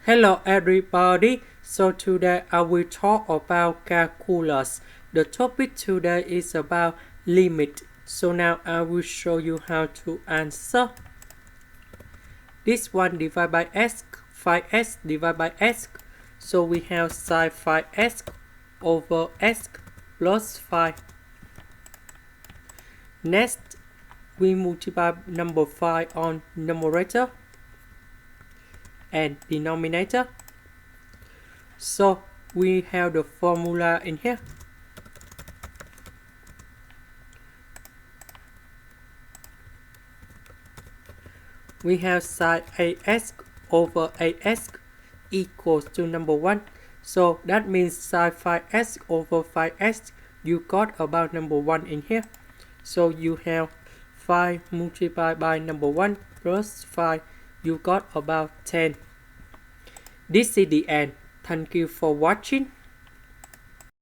Hello everybody, so today I will talk about calculus. The topic today is about limit. So now I will show you how to answer. This one divided by s, 5x divided by s. So we have sin 5x over s plus 5. Next, we multiply number 5 on numerator and denominator. So we have the formula in here. We have sin ax over ax equals to number 1. So that means sin 5x over 5x, you got about number 1 in here. So you have 5 multiplied by number 1 plus 5, you got about 10. This is the end. Thank you for watching.